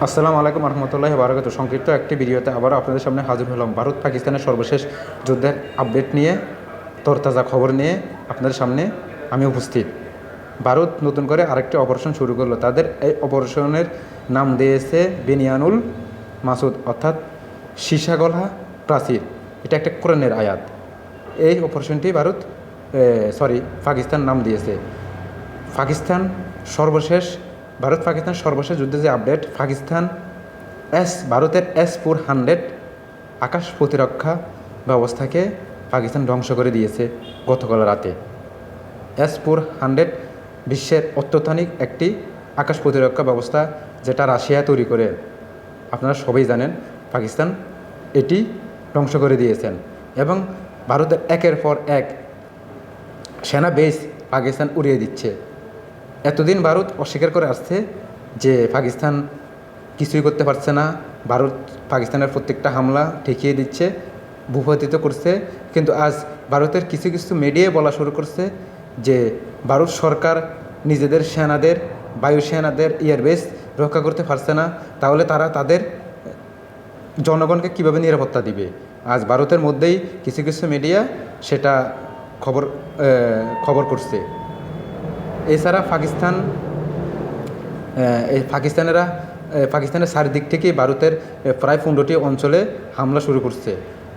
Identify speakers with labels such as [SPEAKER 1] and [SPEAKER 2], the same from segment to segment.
[SPEAKER 1] আসসালামু আলাইকুম রহমতুল্লাহি বারাকাতুহু। সংক্ষিপ্ত একটি ভিডিওতে আবার আপনাদের সামনে হাজির হলাম। ভারত পাকিস্তানের সর্বশেষ যুদ্ধের আপডেট নিয়ে, তরতাজা খবর নিয়ে আপনাদের সামনে আমি উপস্থিত। ভারত নতুন করে আরেকটি অপারেশন শুরু করলো। তাদের এই অপারেশনের নাম দিয়েছে বেনিয়ানুল মাসুদ, অর্থাৎ সীসাগলা প্রাচীর। এটা একটা কোরআনের আয়াত। এই অপারেশনটি পাকিস্তান নাম দিয়েছে। ভারত পাকিস্তান সর্বশেষ যুদ্ধে যে আপডেট, ভারতের S-400 আকাশ প্রতিরক্ষা ব্যবস্থাকে পাকিস্তান ধ্বংস করে দিয়েছে গতকাল রাতে। S-400 বিশ্বের অত্যাধুনিক একটি আকাশ প্রতিরক্ষা ব্যবস্থা, যেটা রাশিয়া তৈরি করে। আপনারা সবাই জানেন, পাকিস্তান এটি ধ্বংস করে দিয়েছেন এবং ভারতের একের পর এক সেনা বেস পাকিস্তান উড়িয়ে দিচ্ছে। এতদিন ভারত অস্বীকার করে আসছে যে পাকিস্তান কিছুই করতে পারছে না, ভারত পাকিস্তানের প্রত্যেকটা হামলা ঠেকিয়ে দিচ্ছে, ভূপাতিত করছে। কিন্তু আজ ভারতের কিছু কিছু মিডিয়ায় বলা শুরু করছে যে ভারত সরকার নিজেদের সেনাদের, বায়ুসেনাদের এয়ারবেস রক্ষা করতে পারছে না, তাহলে তারা তাদের জনগণকে কীভাবে নিরাপত্তা দিবে। আজ ভারতের মধ্যেই কিছু কিছু মিডিয়া সেটা খবর করছে। এছাড়া পাকিস্তানের চারিদিক থেকেই ভারতের প্রায় 15টি অঞ্চলে হামলা শুরু করছে।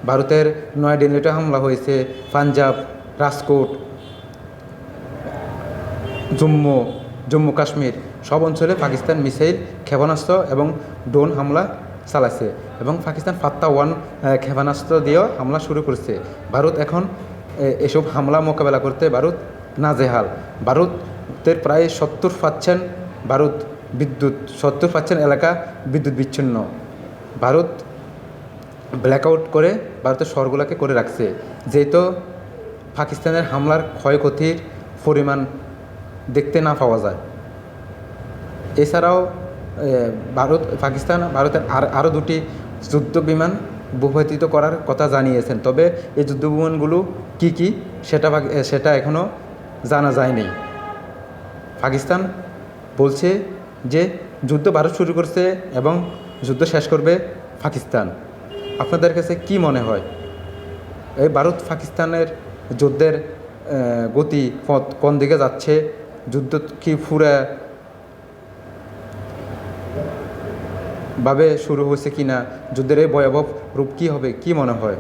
[SPEAKER 1] ভারতের নয়াদিল্লিতে হামলা হয়েছে, পাঞ্জাব, রাজকোট, জম্মু কাশ্মীর সব অঞ্চলে পাকিস্তান মিসাইল, ক্ষেপণাস্ত্র এবং ড্রোন হামলা চালাচ্ছে এবং পাকিস্তান ফাত্তা-1 ক্ষেপণাস্ত্র দিয়েও হামলা শুরু করছে। ভারত এখন এসব হামলা মোকাবেলা করতে নাজেহাল। ভারতের প্রায় 70% এলাকা বিদ্যুৎ বিচ্ছিন্ন। ভারত ব্ল্যাকআউট করে ভারতের শহরগুলোকে করে রাখছে, যেহেতু পাকিস্তানের হামলার ক্ষয়ক্ষতির পরিমাণ দেখতে না পাওয়া যায়। এছাড়াও ভারতের আরও দুটি যুদ্ধ বিমান ভূপাতিত করার কথা জানিয়েছেন, তবে এই যুদ্ধ বিমানগুলো কী সেটা এখনও জানা যায়নি। পাকিস্তান বলছে যে যুদ্ধ ভারত শুরু করছে এবং যুদ্ধ শেষ করবে পাকিস্তান। আপনাদের কাছে কি মনে হয়, এই ভারত পাকিস্তানের যুদ্ধের গতি পথ কোন দিকে যাচ্ছে? যুদ্ধ কি ভাবে শুরু হয়েছে কি না? যুদ্ধের এই ভয়াবহ রূপ কী হবে, কি মনে হয়?